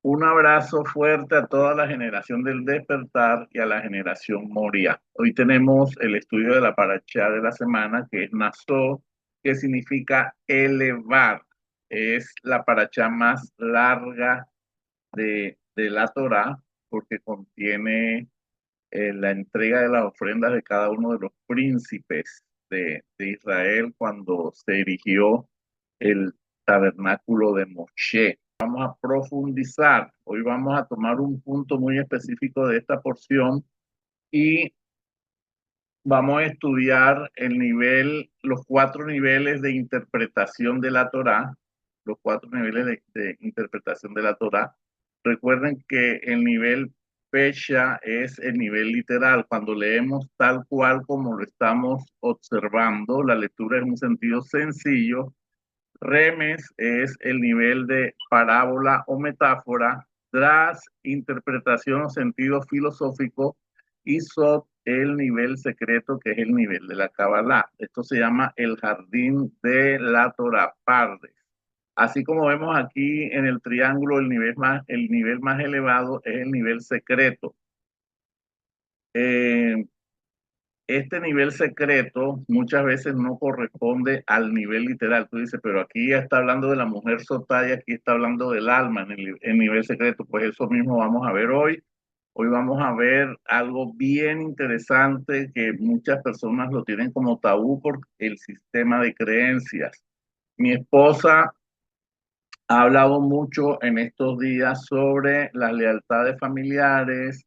Un abrazo fuerte a toda la generación del despertar y a la generación Moria. Hoy tenemos el estudio de la paracha de la semana, que es Naso, que significa elevar. Es la paracha más larga de la Torá, porque contiene la entrega de las ofrendas de cada uno de los príncipes de Israel cuando se erigió el tabernáculo de Moshe. Vamos a profundizar. Hoy vamos a tomar un punto muy específico de esta porción y vamos a estudiar los cuatro niveles de interpretación de la Torá, los cuatro niveles de interpretación de la Torá. Recuerden que el nivel Pesha es el nivel literal. Cuando leemos tal cual como lo estamos observando, la lectura es un sentido sencillo. Remes es el nivel de parábola o metáfora, tras interpretación o sentido filosófico, y Sot el nivel secreto, que es el nivel de la Kabbalah. Esto se llama el jardín de la Torah, Pardes. Así como vemos aquí en el triángulo, el nivel más elevado es el nivel secreto. Eh, este nivel secreto muchas veces no corresponde al nivel literal. Tú dices, pero aquí ya está hablando de la mujer sotá y aquí está hablando del alma en el nivel secreto. Pues eso mismo vamos a ver hoy. Hoy vamos a ver algo bien interesante que muchas personas lo tienen como tabú por el sistema de creencias. Mi esposa ha hablado mucho en estos días sobre las lealtades familiares,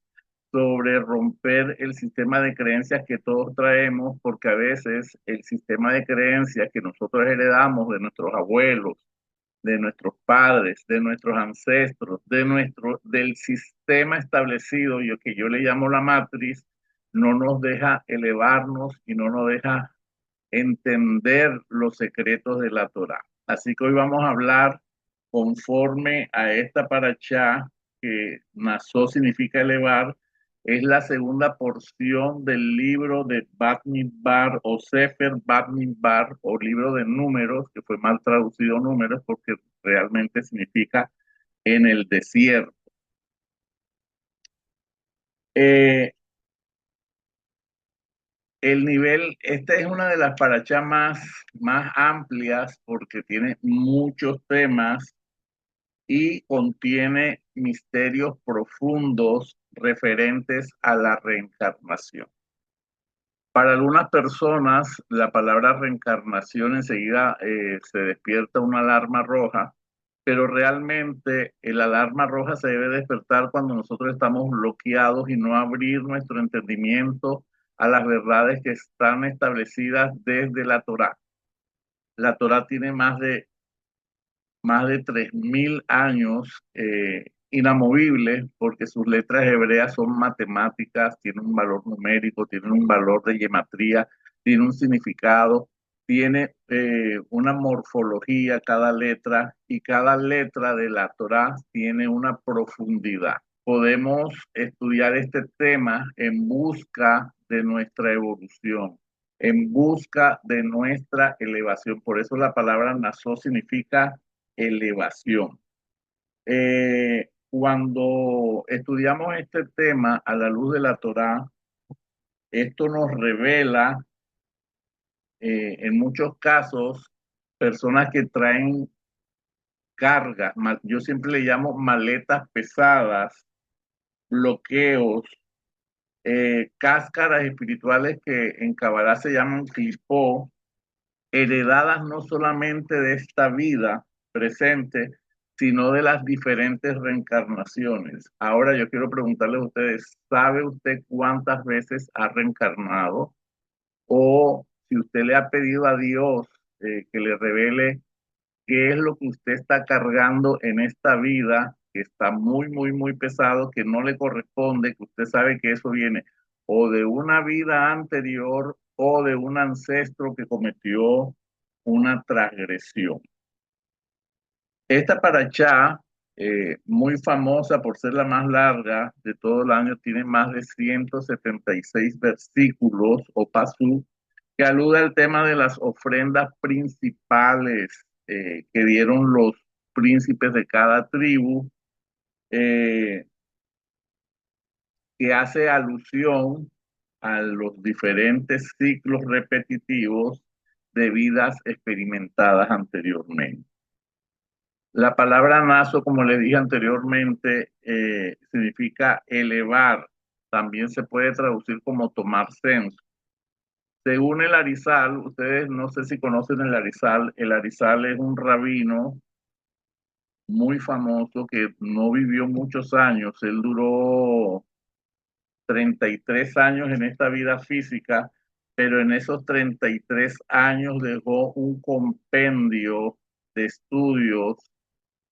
sobre romper el sistema de creencias que todos traemos, porque a veces el sistema de creencias que nosotros heredamos de nuestros abuelos, de nuestros padres, de nuestros ancestros, del sistema establecido, y que yo le llamo la matriz, no nos deja elevarnos y no nos deja entender los secretos de la Torá. Así que hoy vamos a hablar conforme a esta parachá, que Nasó significa elevar. Es la segunda porción del libro de Bat Midbar o Sefer Bat Midbar o libro de números, que fue mal traducido números porque realmente significa en el desierto. Eh, esta es una de las parachás más amplias porque tiene muchos temas y contiene misterios profundos referentes a la reencarnación. Para algunas personas, la palabra reencarnación enseguida se despierta una alarma roja, pero realmente el alarma roja se debe despertar cuando nosotros estamos bloqueados y no abrir nuestro entendimiento a las verdades que están establecidas desde la Torá. La Torá tiene más de 3.000 años inamovibles porque sus letras hebreas son matemáticas, tienen un valor numérico, tienen un valor de gematría, tiene un significado, tiene una morfología cada letra y cada letra de la Torá tiene una profundidad. Podemos estudiar este tema en busca de nuestra evolución, en busca de nuestra elevación. Por eso la palabra nazo significa elevación. Cuando estudiamos este tema a la luz de la Torá, esto nos revela en muchos casos personas que traen cargas, yo siempre le llamo maletas pesadas, bloqueos, cáscaras espirituales que en Kabbalah se llaman clipó, heredadas no solamente de esta vida presente, sino de las diferentes reencarnaciones. Ahora yo quiero preguntarle a ustedes, ¿sabe usted cuántas veces ha reencarnado? O si usted le ha pedido a Dios que le revele qué es lo que usted está cargando en esta vida, que está muy, muy, muy pesado, que no le corresponde, que usted sabe que eso viene o de una vida anterior o de un ancestro que cometió una transgresión. Esta parachá, muy famosa por ser la más larga de todo el año, tiene más de 176 versículos o pasú que alude al tema de las ofrendas principales que dieron los príncipes de cada tribu eh, que hace alusión a los diferentes ciclos repetitivos de vidas experimentadas anteriormente. La palabra naso, como le dije anteriormente, significa elevar. También se puede traducir como tomar censo. Según el Arizal, ustedes no sé si conocen el Arizal es un rabino muy famoso que no vivió muchos años, él duró 33 años en esta vida física, pero en esos 33 años dejó un compendio de estudios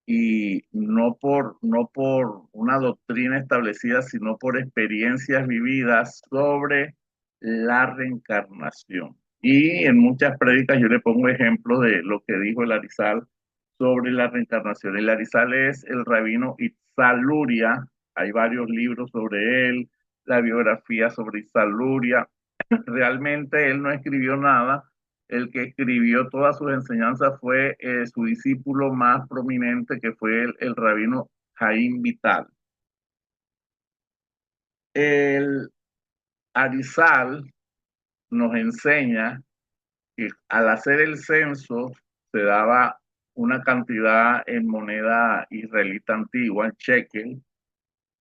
y no por una doctrina establecida, sino por experiencias vividas sobre la reencarnación. Y en muchas prédicas yo le pongo ejemplos de lo que dijo el Arizal sobre la reencarnación. El Arizal es el rabino Itzal Luria, hay varios libros sobre él, la biografía sobre Itzal Luria. Realmente él no escribió nada, el que escribió todas sus enseñanzas fue su discípulo más prominente, que fue el rabino Jaim Vital. El Arizal nos enseña que al hacer el censo se daba una cantidad en moneda israelita antigua, en shekel,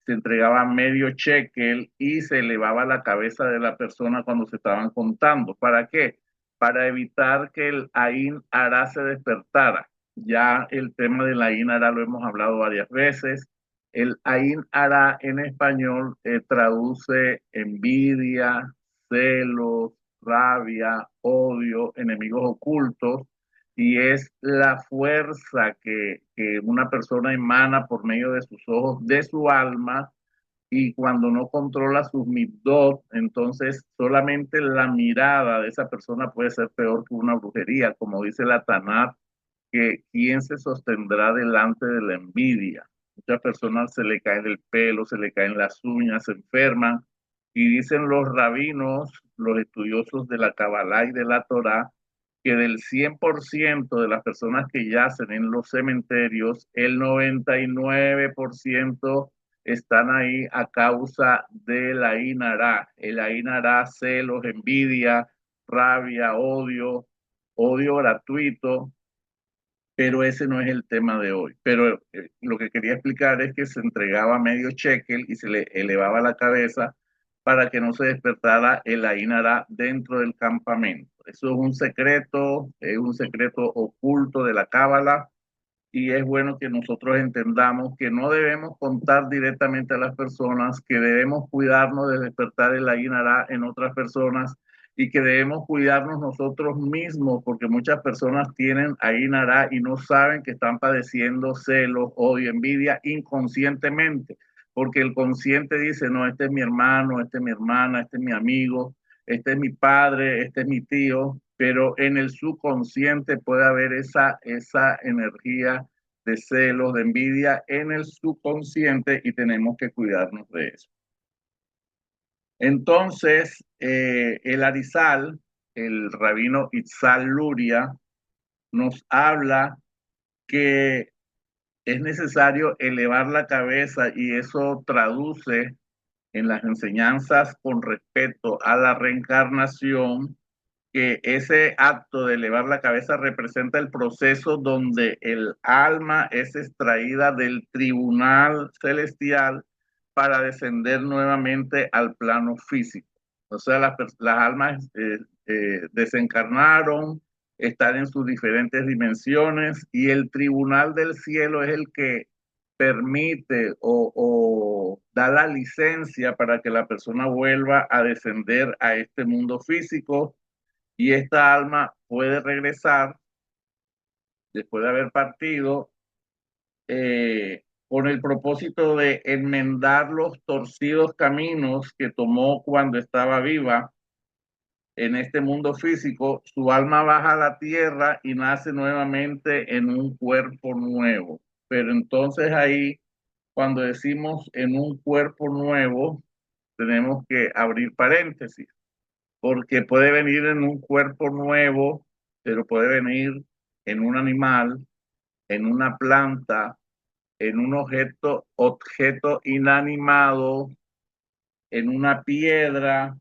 se entregaba medio shekel y se elevaba la cabeza de la persona cuando se estaban contando. ¿Para qué? Para evitar que el Ain Ara se despertara. Ya el tema del Ain Ara lo hemos hablado varias veces. El Ain Ara en español traduce envidia, celos, rabia, odio, enemigos ocultos, y es la fuerza que una persona emana por medio de sus ojos, de su alma, y cuando no controla sus midot, entonces solamente la mirada de esa persona puede ser peor que una brujería, como dice la Tanat, que quién se sostendrá delante de la envidia. Muchas personas se le caen el pelo, se le caen las uñas, se enferman, y dicen los rabinos, los estudiosos de la Kabbalah y de la Torá, que del 100% de las personas que yacen en los cementerios, el 99% están ahí a causa de la inara. El inara, celos, envidia, rabia, odio gratuito, pero ese no es el tema de hoy. Pero lo que quería explicar es que se entregaba medio shekel y se le elevaba la cabeza para que no se despertara el Ainara dentro del campamento. Eso es un secreto oculto de la Cábala, y es bueno que nosotros entendamos que no debemos contar directamente a las personas, que debemos cuidarnos de despertar el Aguinará en otras personas y que debemos cuidarnos nosotros mismos, porque muchas personas tienen Aguinará y no saben que están padeciendo celos, odio, envidia inconscientemente, porque el consciente dice, no, este es mi hermano, este es mi hermana, este es mi amigo, este es mi padre, este es mi tío, pero en el subconsciente puede haber esa energía de celos, de envidia en el subconsciente, y tenemos que cuidarnos de eso. Entonces, el Arizal, el rabino Itzal Luria, nos habla que es necesario elevar la cabeza, y eso traduce en las enseñanzas con respecto a la reencarnación, que ese acto de elevar la cabeza representa el proceso donde el alma es extraída del tribunal celestial para descender nuevamente al plano físico. O sea, las almas desencarnaron, están en sus diferentes dimensiones, y el tribunal del cielo es el que permite o da la licencia para que la persona vuelva a descender a este mundo físico, y esta alma puede regresar después de haber partido, con el propósito de enmendar los torcidos caminos que tomó cuando estaba viva en este mundo físico. Su alma baja a la tierra y nace nuevamente en un cuerpo nuevo. Pero entonces ahí, cuando decimos en un cuerpo nuevo, tenemos que abrir paréntesis, porque puede venir en un cuerpo nuevo, pero puede venir en un animal, en una planta, en un objeto inanimado, en una piedra.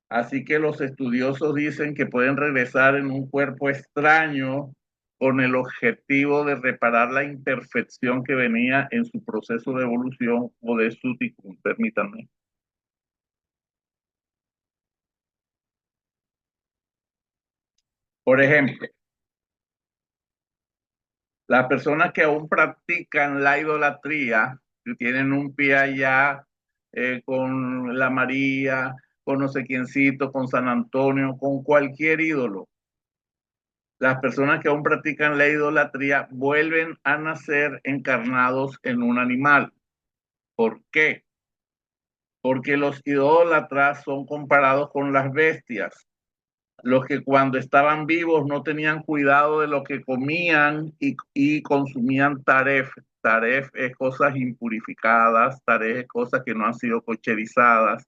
Así que los estudiosos dicen que pueden regresar en un cuerpo extraño con el objetivo de reparar la imperfección que venía en su proceso de evolución o de su ticún. Permítanme. Por ejemplo, las personas que aún practican la idolatría, que tienen un pie allá con la María, con no sé quiéncito, con San Antonio, con cualquier ídolo. Las personas que aún practican la idolatría vuelven a nacer encarnados en un animal. ¿Por qué? Porque los idólatras son comparados con las bestias, los que cuando estaban vivos no tenían cuidado de lo que comían y consumían taref. Taref es cosas impurificadas, taref es cosas que no han sido cocherizadas,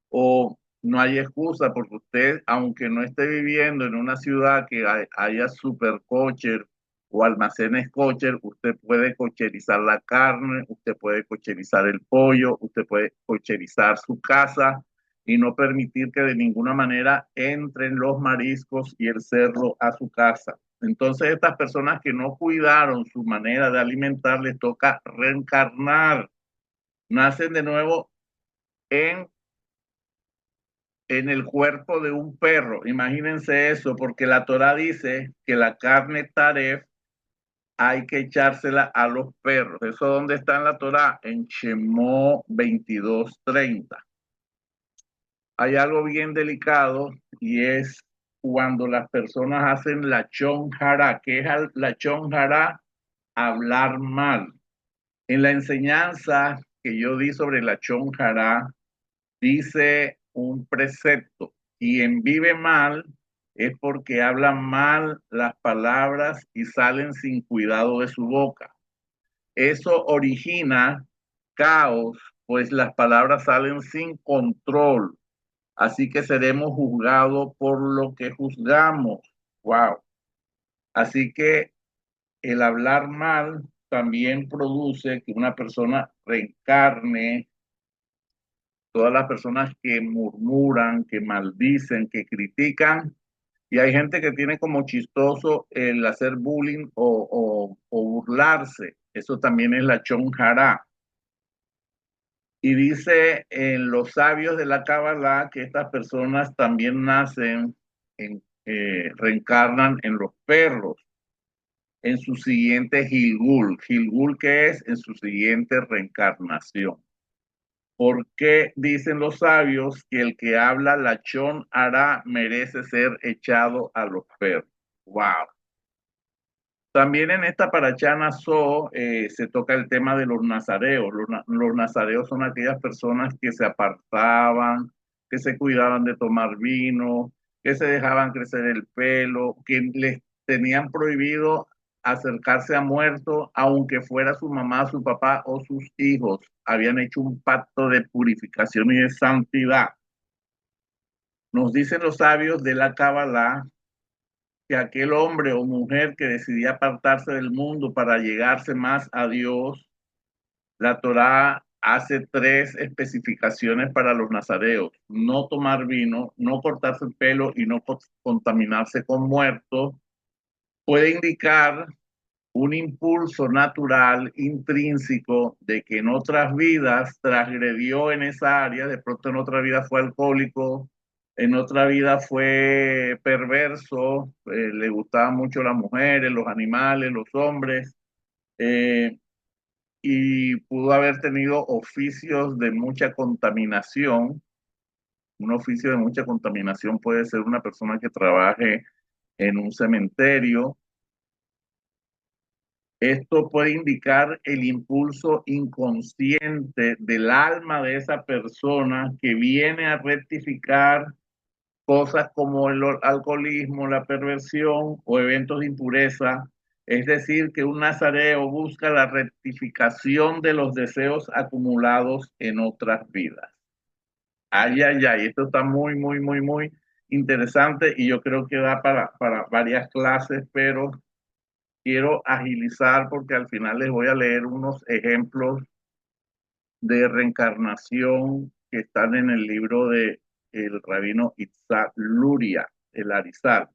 o no hay excusa porque usted, aunque no esté viviendo en una ciudad que haya supercocher o almacenes cocher, usted puede cocherizar la carne, usted puede cocherizar el pollo, usted puede cocherizar su casa y no permitir que de ninguna manera entren los mariscos y el cerdo a su casa. Entonces, estas personas que no cuidaron su manera de alimentar, les toca reencarnar, nacen de nuevo en el cuerpo de un perro. Imagínense eso, porque la Torah dice que la carne taref hay que echársela a los perros. ¿Eso dónde está en la Torah? En Shemó 22:30. Hay algo bien delicado y es cuando las personas hacen la chonjara. ¿Qué es la chonjara? Hablar mal. En la enseñanza que yo di sobre la chonjara, dice un precepto: quien vive mal es porque habla mal las palabras y salen sin cuidado de su boca. Eso origina caos, pues las palabras salen sin control. Así que seremos juzgados por lo que juzgamos. Wow. Así que el hablar mal también produce que una persona reencarne. Todas las personas que murmuran, que maldicen, que critican, y hay gente que tiene como chistoso el hacer bullying o burlarse. Eso también es la chonjara. Y dice en los sabios de la Kabbalah que estas personas también nacen, reencarnan en los perros, en su siguiente Gilgul. Gilgul, ¿qué es? En su siguiente reencarnación. ¿Por qué dicen los sabios que el que habla lachón hará merece ser echado a los perros? Wow. También en esta paracha Nazó se toca el tema de los nazareos. Los nazareos son aquellas personas que se apartaban, que se cuidaban de tomar vino, que se dejaban crecer el pelo, que les tenían prohibido acercarse a muertos, aunque fuera su mamá, su papá o sus hijos. Habían hecho un pacto de purificación y de santidad. Nos dicen los sabios de la Kabbalah que aquel hombre o mujer que decidía apartarse del mundo para llegarse más a Dios, la Torá hace tres especificaciones para los nazareos: no tomar vino, no cortarse el pelo y no contaminarse con muertos. Puede indicar un impulso natural intrínseco de que en otras vidas transgredió en esa área, de pronto en otra vida fue alcohólico, en otra vida fue perverso, le gustaban mucho las mujeres, los animales, los hombres, eh, y pudo haber tenido oficios de mucha contaminación. Un oficio de mucha contaminación puede ser una persona que trabaje en un cementerio. Esto puede indicar el impulso inconsciente del alma de esa persona que viene a rectificar cosas como el alcoholismo, la perversión o eventos de impureza. Es decir, que un nazareo busca la rectificación de los deseos acumulados en otras vidas. Ay, ay, ay, esto está muy, muy, muy, muy interesante y yo creo que da para varias clases, pero quiero agilizar porque al final les voy a leer unos ejemplos de reencarnación que están en el libro de el rabino Itzhak Luria, el Arizal.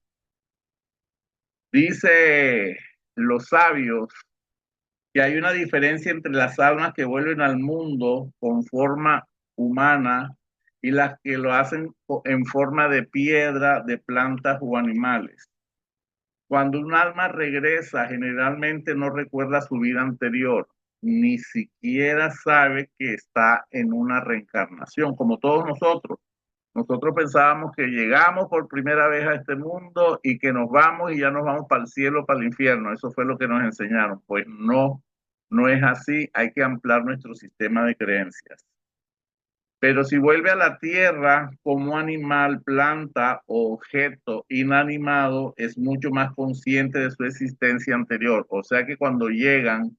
Dice los sabios que hay una diferencia entre las almas que vuelven al mundo con forma humana y las que lo hacen en forma de piedra, de plantas o animales. Cuando un alma regresa, generalmente no recuerda su vida anterior, ni siquiera sabe que está en una reencarnación, como todos nosotros. Nosotros pensábamos que llegamos por primera vez a este mundo y que nos vamos y ya nos vamos para el cielo, para el infierno. Eso fue lo que nos enseñaron. Pues no, no es así. Hay que ampliar nuestro sistema de creencias. Pero si vuelve a la tierra como animal, planta o objeto inanimado, es mucho más consciente de su existencia anterior. O sea que cuando llegan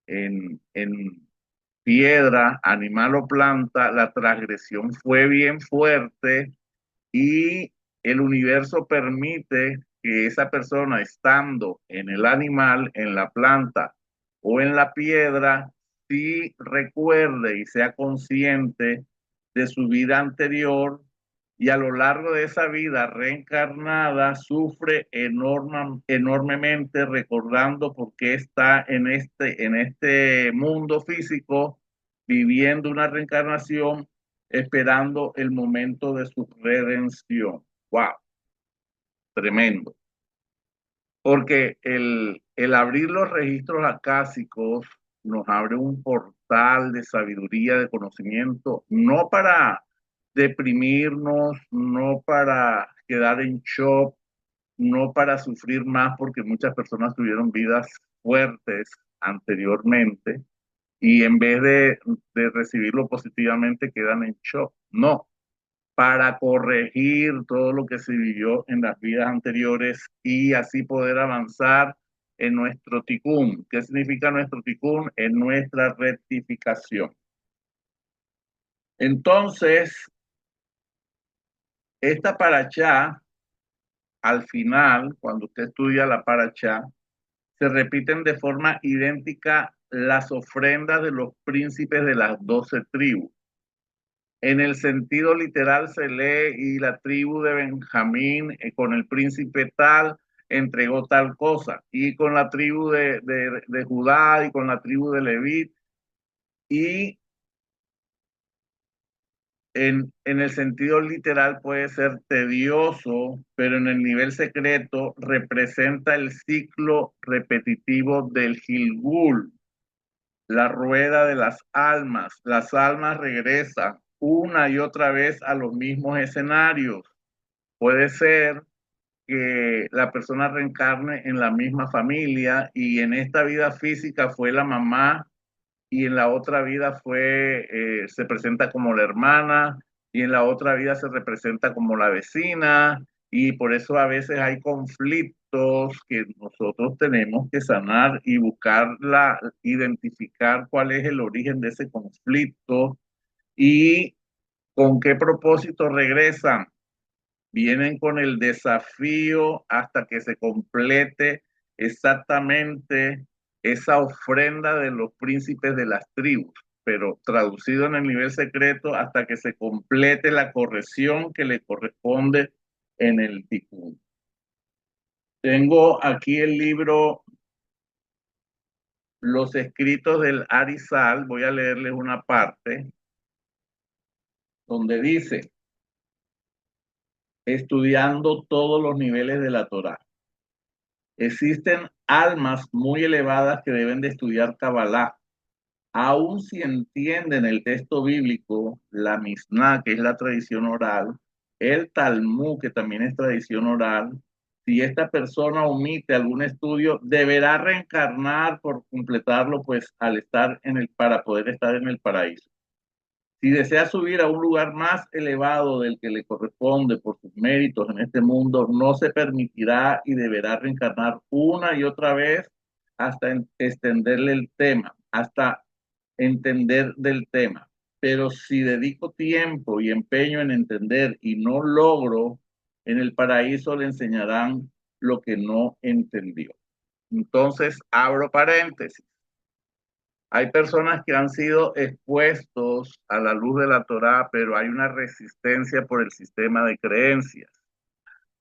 en piedra, animal o planta, la transgresión fue bien fuerte y el universo permite que esa persona estando en el animal, en la planta o en la piedra, sí recuerde y sea consciente de su vida anterior y a lo largo de esa vida reencarnada sufre enormemente recordando por qué está en este mundo físico viviendo una reencarnación esperando el momento de su redención. ¡Wow! Tremendo. Porque el abrir los registros acásicos nos abre un portal de sabiduría, de conocimiento, no para deprimirnos, no para quedar en shock, no para sufrir más, porque muchas personas tuvieron vidas fuertes anteriormente y en vez de recibirlo positivamente quedan en shock. No, para corregir todo lo que se vivió en las vidas anteriores y así poder avanzar en nuestro ticún. ¿Qué significa nuestro ticún? En nuestra rectificación. Entonces, esta parachá, al final, cuando usted estudia la parachá, se repiten de forma idéntica las ofrendas de los príncipes de las 12 tribus. En el sentido literal se lee y la tribu de Benjamín con el príncipe tal entregó tal cosa, y con la tribu de Judá y con la tribu de Leví, y en el sentido literal puede ser tedioso, pero en el nivel secreto representa el ciclo repetitivo del Gilgul, la rueda de las almas. Las almas regresan una y otra vez a los mismos escenarios. Puede ser que la persona reencarne en la misma familia y en esta vida física fue la mamá y en la otra vida se presenta como la hermana y en la otra vida se representa como la vecina y por eso a veces hay conflictos que nosotros tenemos que sanar y identificar cuál es el origen de ese conflicto y con qué propósito regresan. Vienen con el desafío hasta que se complete exactamente esa ofrenda de los príncipes de las tribus, pero traducido en el nivel secreto hasta que se complete la corrección que le corresponde en el tikkun. Tengo aquí el libro Los escritos del Arizal, voy a leerles una parte donde dice, estudiando todos los niveles de la Torá. Existen almas muy elevadas que deben de estudiar Kabbalah. Aun si entienden el texto bíblico, la Mishnah, que es la tradición oral, el Talmud, que también es tradición oral, si esta persona omite algún estudio, deberá reencarnar por completarlo, pues para poder estar en el paraíso. Si desea subir a un lugar más elevado del que le corresponde por sus méritos en este mundo, no se permitirá y deberá reencarnar una y otra vez hasta extenderle el tema, hasta entender del tema. Pero si dedico tiempo y empeño en entender y no logro, en el paraíso le enseñarán lo que no entendió. Entonces, abro paréntesis. Hay personas que han sido expuestos a la luz de la Torá, pero hay una resistencia por el sistema de creencias.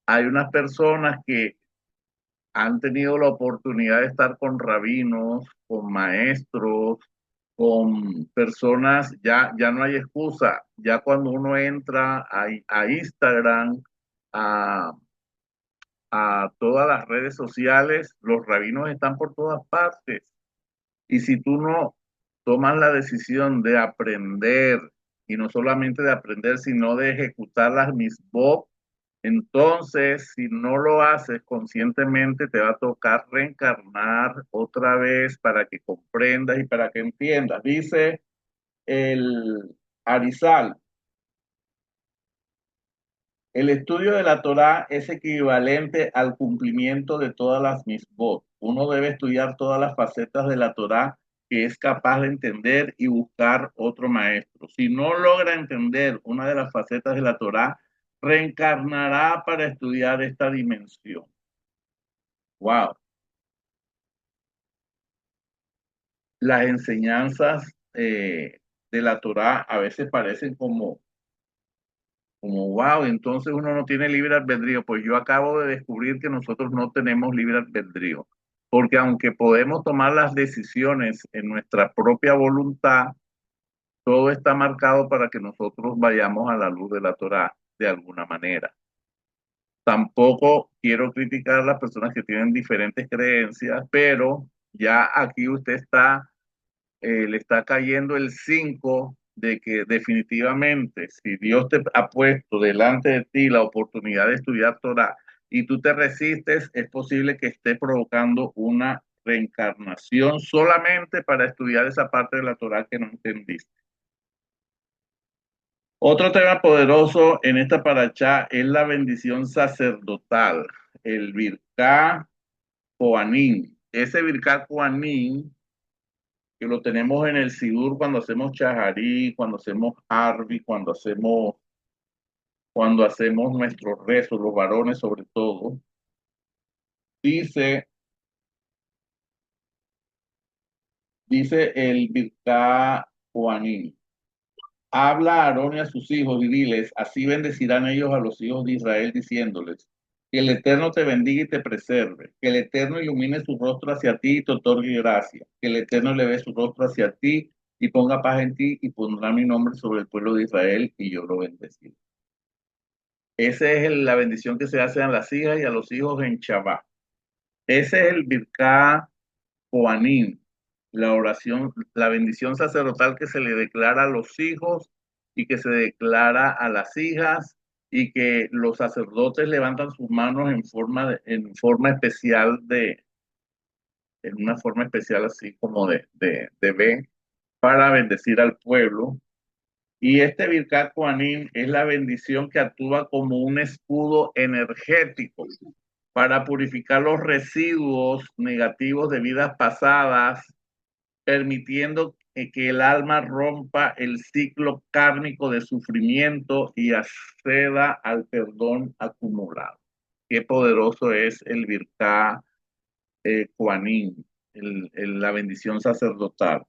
Hay unas personas que han tenido la oportunidad de estar con rabinos, con maestros, con personas, ya no hay excusa. Ya cuando uno entra a Instagram, a, a todas las redes sociales, los rabinos están por todas partes. Y si tú no tomas la decisión de aprender, y no solamente de aprender, sino de ejecutar las misbot, entonces, si no lo haces conscientemente, te va a tocar reencarnar otra vez para que comprendas y para que entiendas. Dice el Arizal, el estudio de la Torá es equivalente al cumplimiento de todas las misbot. Uno debe estudiar todas las facetas de la Torá que es capaz de entender y buscar otro maestro. Si no logra entender una de las facetas de la Torá, reencarnará para estudiar esta dimensión. Wow. Las enseñanzas de la Torá a veces parecen como wow, entonces uno no tiene libre albedrío. Pues yo acabo de descubrir que nosotros no tenemos libre albedrío, porque aunque podemos tomar las decisiones en nuestra propia voluntad, todo está marcado para que nosotros vayamos a la luz de la Torá de alguna manera. Tampoco quiero criticar a las personas que tienen diferentes creencias, pero ya aquí usted está le está cayendo el 5 de que definitivamente si Dios te ha puesto delante de ti la oportunidad de estudiar Torah y tú te resistes, es posible que esté provocando una reencarnación solamente para estudiar esa parte de la Torah que no entendiste. Otro tema poderoso en esta paracha es la bendición sacerdotal, el Birká Koanim. Ese Birká Koanim que lo tenemos en el Sidur cuando hacemos Chajarí, cuando hacemos Arbi, cuando hacemos nuestros rezos, los varones sobre todo, dice, dice el Birká Juanín, habla a Aarón y a sus hijos y diles, así bendecirán ellos a los hijos de Israel diciéndoles, que el Eterno te bendiga y te preserve, que el Eterno ilumine su rostro hacia ti y te otorgue gracia, que el Eterno le ve su rostro hacia ti y ponga paz en ti y pondrá mi nombre sobre el pueblo de Israel y yo lo bendeciré. Esa es la bendición que se hace a las hijas y a los hijos en Shabbat. Ese es el Birká Koanim, la oración, la bendición sacerdotal que se le declara a los hijos y que se declara a las hijas y que los sacerdotes levantan sus manos en forma especial en una forma especial así como de B, para bendecir al pueblo. Y este Birkat Kohanim es la bendición que actúa como un escudo energético para purificar los residuos negativos de vidas pasadas, permitiendo que el alma rompa el ciclo kármico de sufrimiento y acceda al perdón acumulado. Qué poderoso es el Birkat Kohanim, la bendición sacerdotal.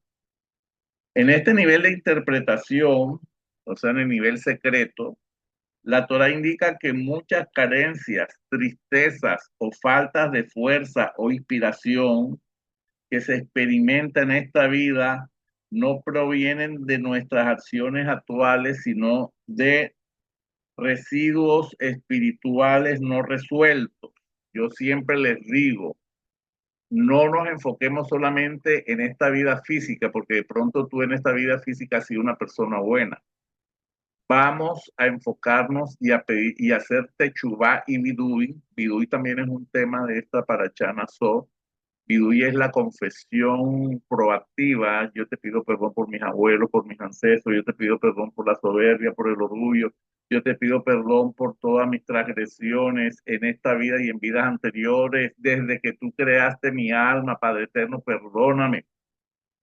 En este nivel de interpretación, o sea, en el nivel secreto, la Torah indica que muchas carencias, tristezas o faltas de fuerza o inspiración que se experimentan en esta vida no provienen de nuestras acciones actuales, sino de residuos espirituales no resueltos. Yo siempre les digo, no nos enfoquemos solamente en esta vida física, porque de pronto tú en esta vida física has sido una persona buena. Vamos a enfocarnos y a pedir y a hacer techubá y bidui. Bidui también es un tema de esta paracha Nassau. Bidui es la confesión proactiva. Yo te pido perdón por mis abuelos, por mis ancestros. Yo te pido perdón por la soberbia, por el orgullo. Yo te pido perdón por todas mis transgresiones en esta vida y en vidas anteriores. Desde que tú creaste mi alma, Padre eterno, perdóname.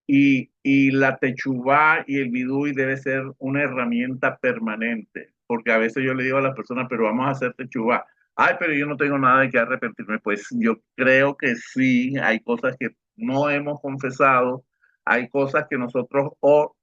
Y la techubá y el bidui debe ser una herramienta permanente, porque a veces yo le digo a las personas, pero vamos a hacer techubá. Ay, pero yo no tengo nada de qué arrepentirme. Pues yo creo que sí, hay cosas que no hemos confesado, hay cosas que nosotros o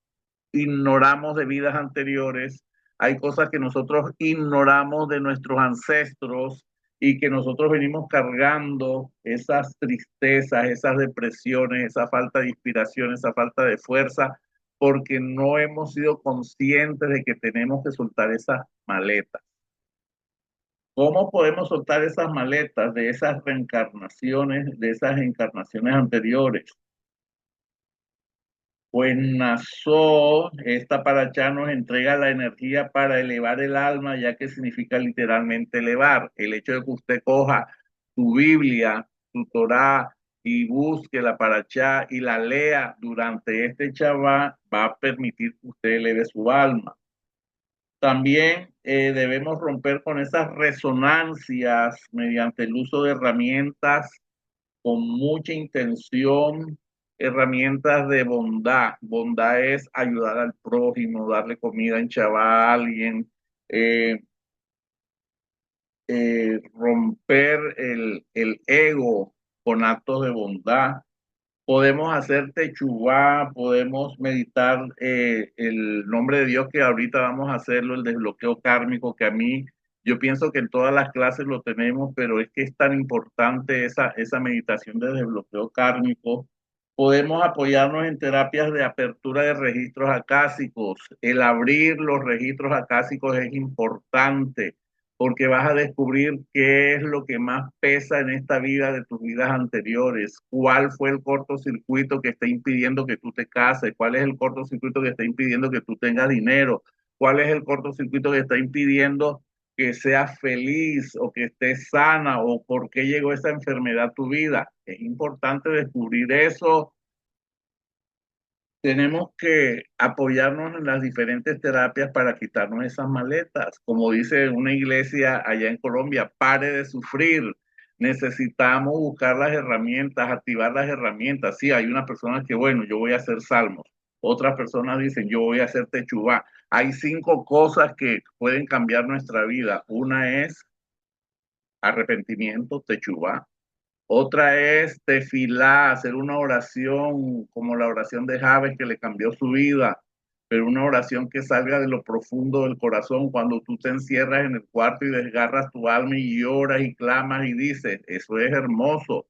ignoramos de vidas anteriores, hay cosas que nosotros ignoramos de nuestros ancestros y que nosotros venimos cargando esas tristezas, esas depresiones, esa falta de inspiración, esa falta de fuerza, porque no hemos sido conscientes de que tenemos que soltar esas maletas. ¿Cómo podemos soltar esas maletas de esas reencarnaciones, de esas encarnaciones anteriores? Pues Nassau, esta paracha nos entrega la energía para elevar el alma, ya que significa literalmente elevar. El hecho de que usted coja su Biblia, su Torá y busque la paracha y la lea durante este Shabbat, va a permitir que usted eleve su alma. También debemos romper con esas resonancias mediante el uso de herramientas con mucha intención, herramientas de bondad. Bondad es ayudar al prójimo, darle comida en chaval a alguien, eh, romper el ego con actos de bondad. Podemos hacer techubá, podemos meditar el nombre de Dios, que ahorita vamos a hacerlo, el desbloqueo kármico, que a mí, yo pienso que en todas las clases lo tenemos, pero es que es tan importante esa meditación de desbloqueo kármico. Podemos apoyarnos en terapias de apertura de registros acásicos. El abrir los registros acásicos es importante porque vas a descubrir qué es lo que más pesa en esta vida de tus vidas anteriores, cuál fue el cortocircuito que está impidiendo que tú te cases, cuál es el cortocircuito que está impidiendo que tú tengas dinero, cuál es el cortocircuito que está impidiendo que seas feliz o que estés sana o por qué llegó esa enfermedad a tu vida. Es importante descubrir eso. Tenemos que apoyarnos en las diferentes terapias para quitarnos esas maletas. Como dice una iglesia allá en Colombia, pare de sufrir. Necesitamos buscar las herramientas, activar las herramientas. Sí, hay unas personas que, bueno, yo voy a hacer salmos. Otras personas dicen, yo voy a hacer techubá. Hay 5 cosas que pueden cambiar nuestra vida. Una es arrepentimiento, techubá. Otra es tefilá, hacer una oración como la oración de Javes que le cambió su vida, pero una oración que salga de lo profundo del corazón cuando tú te encierras en el cuarto y desgarras tu alma y lloras y clamas y dices, eso es hermoso.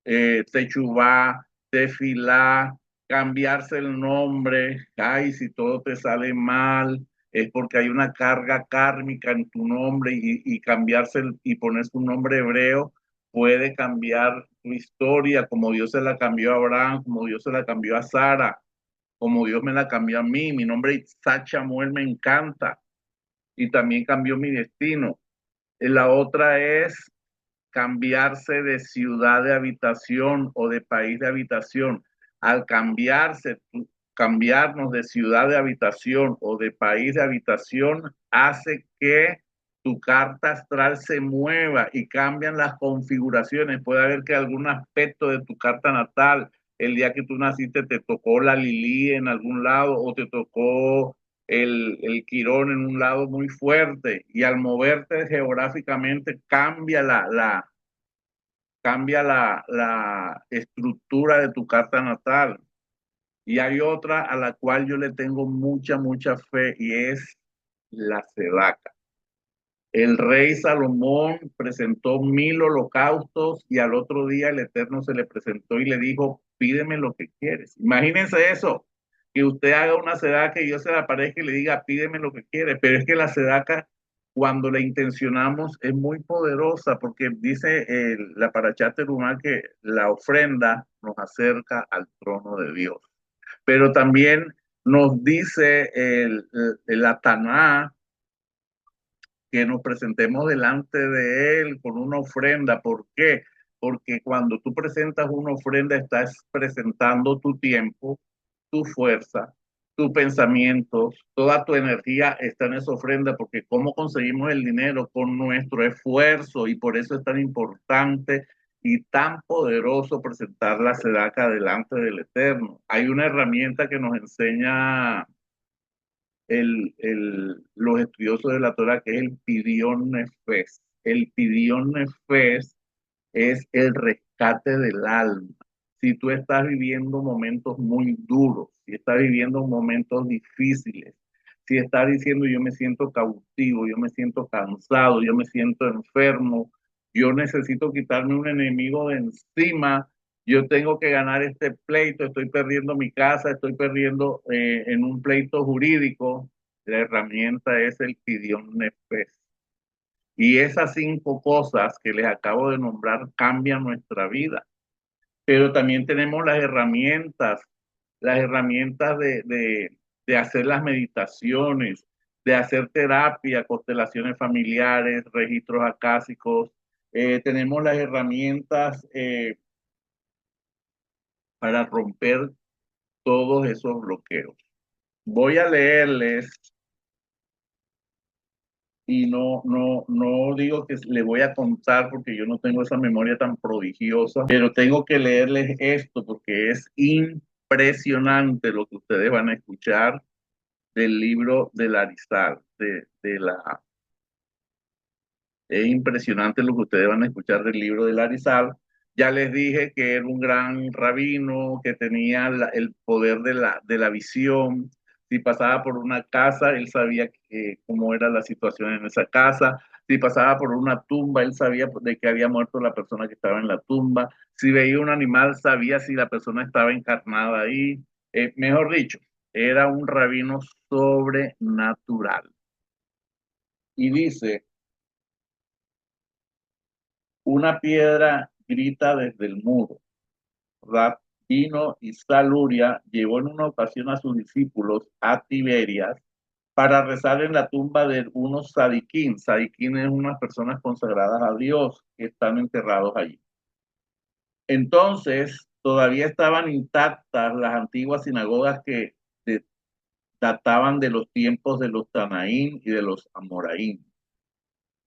Techubá, tefilá, cambiarse el nombre, ay, si todo te sale mal, es porque hay una carga kármica en tu nombre y cambiarse y ponerse un nombre hebreo puede cambiar tu historia, como Dios se la cambió a Abraham, como Dios se la cambió a Sara, como Dios me la cambió a mí. Mi nombre Isaac Chamuel me encanta y también cambió mi destino. La otra es cambiarse de ciudad de habitación o de país de habitación. Al cambiarnos de ciudad de habitación o de país de habitación, hace que tu carta astral se mueva y cambian las configuraciones. Puede haber que algún aspecto de tu carta natal, el día que tú naciste, te tocó la Lili en algún lado o te tocó el Quirón en un lado muy fuerte y al moverte geográficamente cambia la estructura de tu carta natal. Y hay otra a la cual yo le tengo mucha, mucha fe y es la Sedaca. El rey Salomón presentó 1000 holocaustos y al otro día el Eterno se le presentó y le dijo, pídeme lo que quieres. Imagínense eso, que usted haga una sedaca y yo se le aparezca y le diga, pídeme lo que quiere. Pero es que la sedaca, cuando la intencionamos, es muy poderosa porque dice la Parashá Terumá que la ofrenda nos acerca al trono de Dios. Pero también nos dice la Taná que nos presentemos delante de Él con una ofrenda. ¿Por qué? Porque cuando tú presentas una ofrenda, estás presentando tu tiempo, tu fuerza, tus pensamientos, toda tu energía está en esa ofrenda, porque ¿cómo conseguimos el dinero? Con nuestro esfuerzo, y por eso es tan importante y tan poderoso presentar la sedaca delante del Eterno. Hay una herramienta que nos enseña los estudiosos de la Torah, que es el Pidión Nefes. el pidión nefes es el rescate del alma. Si tú estás viviendo momentos muy duros, si estás viviendo momentos difíciles, si estás diciendo yo me siento cautivo, yo me siento cansado, yo me siento enfermo, yo necesito quitarme un enemigo de encima, yo tengo que ganar este pleito, estoy perdiendo mi casa, estoy perdiendo en un pleito jurídico, la herramienta es el pidión nefes. Y esas 5 cosas que les acabo de nombrar cambian nuestra vida. Pero también tenemos las herramientas de hacer las meditaciones, de hacer terapia, constelaciones familiares, registros acásicos. Tenemos las herramientas para romper todos esos bloqueos. Voy a leerles y no digo que le voy a contar porque yo no tengo esa memoria tan prodigiosa, pero tengo que leerles esto porque es impresionante lo que ustedes van a escuchar del libro de Larizal, es impresionante lo que ustedes van a escuchar del libro de Larizal. Ya les dije que era un gran rabino, que tenía el poder de la visión. Si pasaba por una casa, él sabía cómo era la situación en esa casa. Si pasaba por una tumba, él sabía de que había muerto la persona que estaba en la tumba. Si veía un animal, sabía si la persona estaba encarnada ahí. Mejor dicho, era un rabino sobrenatural. Y dice, una piedra grita desde el muro. Rabino Isaluria llevó en una ocasión a sus discípulos a Tiberias para rezar en la tumba de unos sadiquín. Sadiquín es unas personas consagradas a Dios que están enterrados allí. Entonces, todavía estaban intactas las antiguas sinagogas que databan de los tiempos de los Tanaín y de los Amoraín,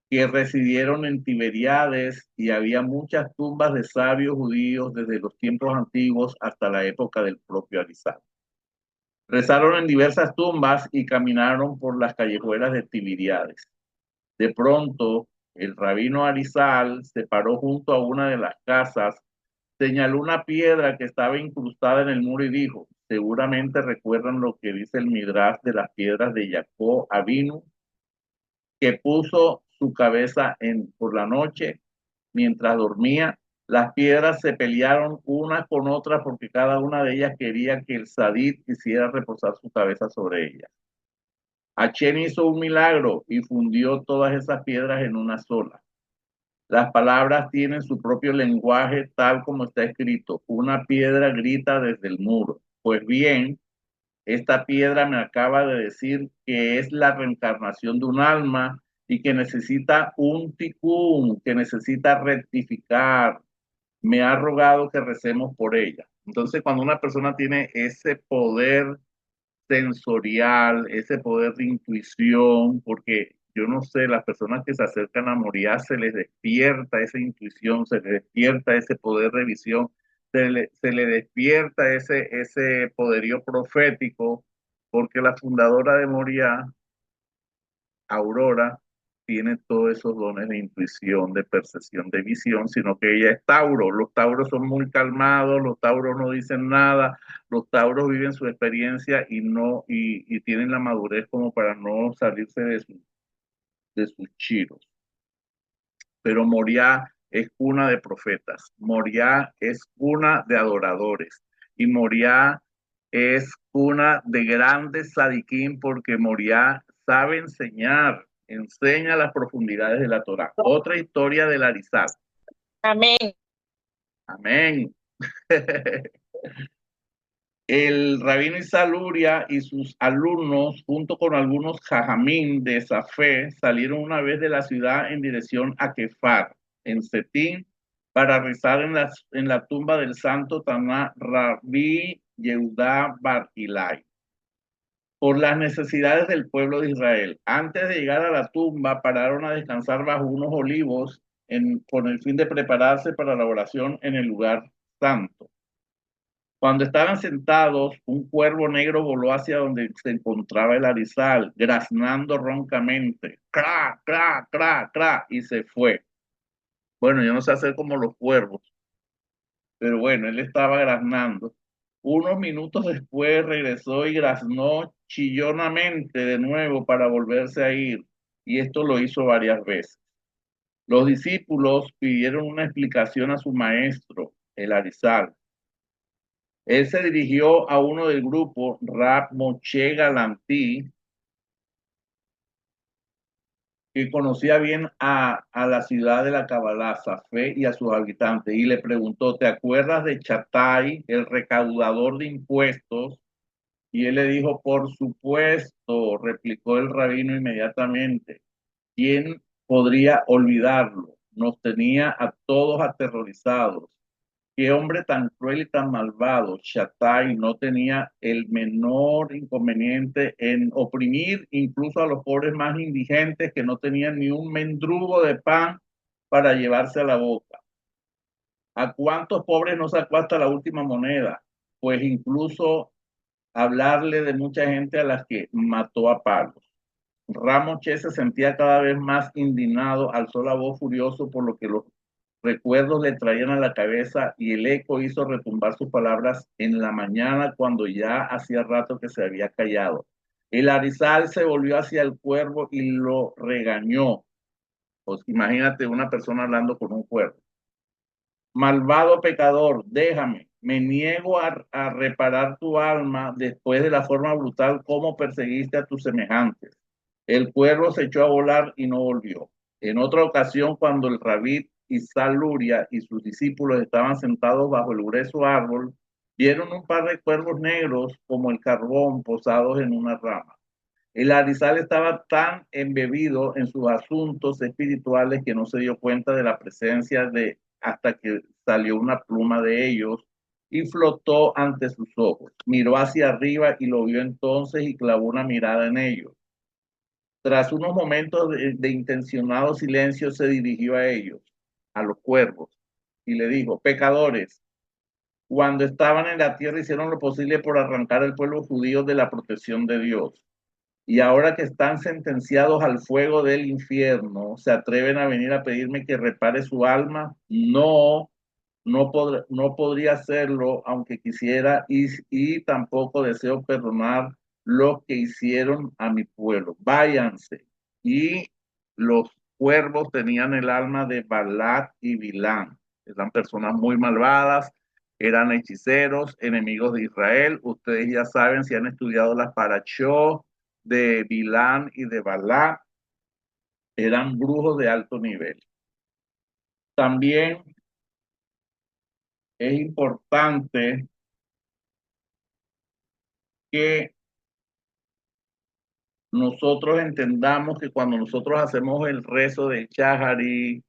que residieron en Tiberíades, y había muchas tumbas de sabios judíos desde los tiempos antiguos hasta la época del propio Arizal. Rezaron en diversas tumbas y caminaron por las callejuelas de Tiberíades. De pronto, el rabino Arizal se paró junto a una de las casas, señaló una piedra que estaba incrustada en el muro y dijo, seguramente recuerdan lo que dice el Midrash de las piedras de Jacob Avinu, que puso su cabeza por la noche mientras dormía. Las piedras se pelearon unas con otras porque cada una de ellas quería que el Sadid quisiera reposar su cabeza sobre ellas. Hashem hizo un milagro y fundió todas esas piedras en una sola. Las palabras tienen su propio lenguaje tal como está escrito. Una piedra grita desde el muro. Pues bien, esta piedra me acaba de decir que es la reencarnación de un alma y que necesita un tikkun, que necesita rectificar. Me ha rogado que recemos por ella. Entonces, cuando una persona tiene ese poder sensorial, ese poder de intuición, porque yo no sé, las personas que se acercan a Moriah se les despierta esa intuición, se les despierta ese poder de visión, se le despierta ese poderío profético, porque la fundadora de Moriah, Aurora, tiene todos esos dones de intuición, de percepción, de visión, sino que ella es Tauro. Los Tauros son muy calmados, los Tauros no dicen nada, los Tauros viven su experiencia y tienen la madurez como para no salirse de sus chiros. Pero Moriah es cuna de profetas, Moriah es cuna de adoradores y Moriah es cuna de grandes sadiquín porque Moriah sabe enseñar, enseña las profundidades de la Torah. Otra historia del Arizal. Amén. Amén. El rabino Isaluria y sus alumnos, junto con algunos jajamín de esa fe, salieron una vez de la ciudad en dirección a Kefar, en Setín, para rezar en la tumba del santo Taná Rabbi Yehudá Bar Ilai, por las necesidades del pueblo de Israel. Antes de llegar a la tumba, pararon a descansar bajo unos olivos con el fin de prepararse para la oración en el lugar santo. Cuando estaban sentados, un cuervo negro voló hacia donde se encontraba el Arizal, graznando roncamente, cra, cra, cra, cra, y se fue. Bueno, yo no sé hacer como los cuervos, pero bueno, él estaba graznando. Unos minutos después regresó y graznó chillonamente de nuevo para volverse a ir, y esto lo hizo varias veces. Los discípulos pidieron una explicación a su maestro, el Arizal. Él se dirigió a uno del grupo, Rab Moshe Galanti, que conocía bien a la ciudad de la Kabbalah, Safé, y a sus habitantes, y le preguntó, ¿te acuerdas de Chatai, el recaudador de impuestos? Y él le dijo, por supuesto, replicó el rabino inmediatamente. ¿Quién podría olvidarlo? Nos tenía a todos aterrorizados. Qué hombre tan cruel y tan malvado. Shatai no tenía el menor inconveniente en oprimir incluso a los pobres más indigentes que no tenían ni un mendrugo de pan para llevarse a la boca. ¿A cuántos pobres no sacó hasta la última moneda? Pues hablarle de mucha gente a las que mató a palos. Ramos Che se sentía cada vez más indignado, alzó la voz furioso por lo que los recuerdos le traían a la cabeza y el eco hizo retumbar sus palabras en la mañana cuando ya hacía rato que se había callado. El Arizal se volvió hacia el cuervo y lo regañó. Pues imagínate una persona hablando con un cuervo. Malvado pecador, déjame, me niego a reparar tu alma después de la forma brutal como perseguiste a tus semejantes. El cuervo se echó a volar y no volvió. En otra ocasión, cuando el rabí Isaac Luria y sus discípulos estaban sentados bajo el grueso árbol, vieron un par de cuervos negros como el carbón posados en una rama. El Arizal estaba tan embebido en sus asuntos espirituales que no se dio cuenta de la presencia de hasta que salió una pluma de ellos y flotó ante sus ojos. Miró hacia arriba y lo vio entonces y clavó una mirada en ellos. Tras unos momentos de intencionado silencio, se dirigió a ellos, a los cuervos, y le dijo, pecadores, cuando estaban en la tierra hicieron lo posible por arrancar al pueblo judío de la protección de Dios. Y ahora que están sentenciados al fuego del infierno, ¿se atreven a venir a pedirme que repare su alma? No, no podría hacerlo aunque quisiera y tampoco deseo perdonar lo que hicieron a mi pueblo. Váyanse. Y los cuervos tenían el alma de Balac y Bilán. Eran personas muy malvadas, eran hechiceros, enemigos de Israel. Ustedes ya saben si han estudiado las parashot de Bilán y de Balac, eran brujos de alto nivel. También es importante que nosotros entendamos que cuando nosotros hacemos el rezo del Shahari,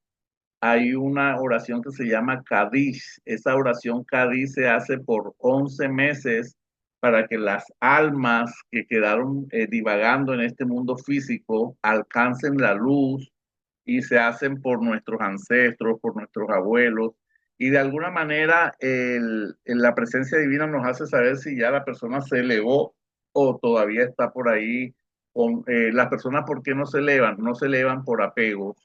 hay una oración que se llama Kadish. Esa oración Kadish se hace por 11 meses para que las almas que quedaron divagando en este mundo físico alcancen la luz y se hacen por nuestros ancestros, por nuestros abuelos. Y de alguna manera la presencia divina nos hace saber si ya la persona se elevó o todavía está por ahí. Las personas, ¿por qué no se elevan? No se elevan por apegos,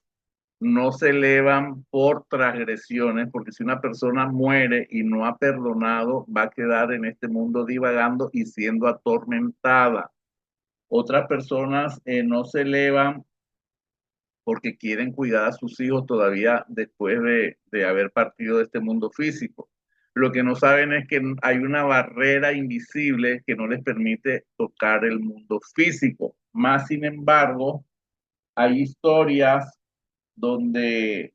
no se elevan por transgresiones, porque si una persona muere y no ha perdonado, va a quedar en este mundo divagando y siendo atormentada. Otras personas no se elevan porque quieren cuidar a sus hijos todavía después de haber partido de este mundo físico. Lo que no saben es que hay una barrera invisible que no les permite tocar el mundo físico. Más sin embargo, hay historias donde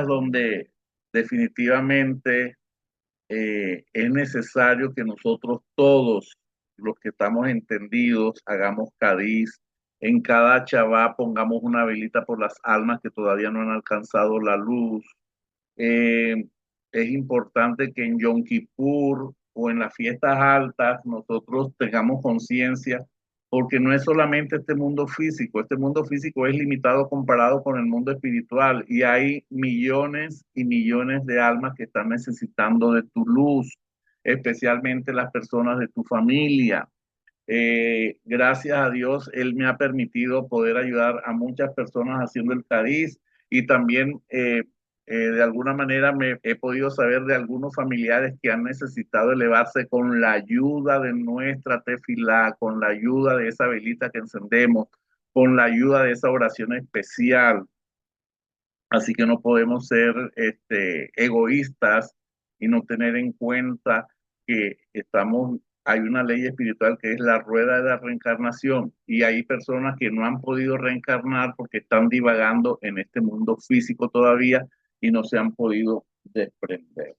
donde definitivamente es necesario que nosotros todos, los que estamos entendidos, hagamos cadiz. En cada chabá pongamos una velita por las almas que todavía no han alcanzado la luz. Eh, es importante que en Yom Kippur o en las fiestas altas nosotros tengamos conciencia porque no es solamente este mundo físico es limitado comparado con el mundo espiritual y hay millones y millones de almas que están necesitando de tu luz, especialmente las personas de tu familia. Gracias a Dios, Él me ha permitido poder ayudar a muchas personas haciendo el Cadiz y también de alguna manera me he podido saber de algunos familiares que han necesitado elevarse con la ayuda de nuestra tefilá, con la ayuda de esa velita que encendemos, con la ayuda de esa oración especial. Así que no podemos ser egoístas y no tener en cuenta que hay una ley espiritual que es la rueda de la reencarnación y hay personas que no han podido reencarnar porque están divagando en este mundo físico todavía y no se han podido desprender.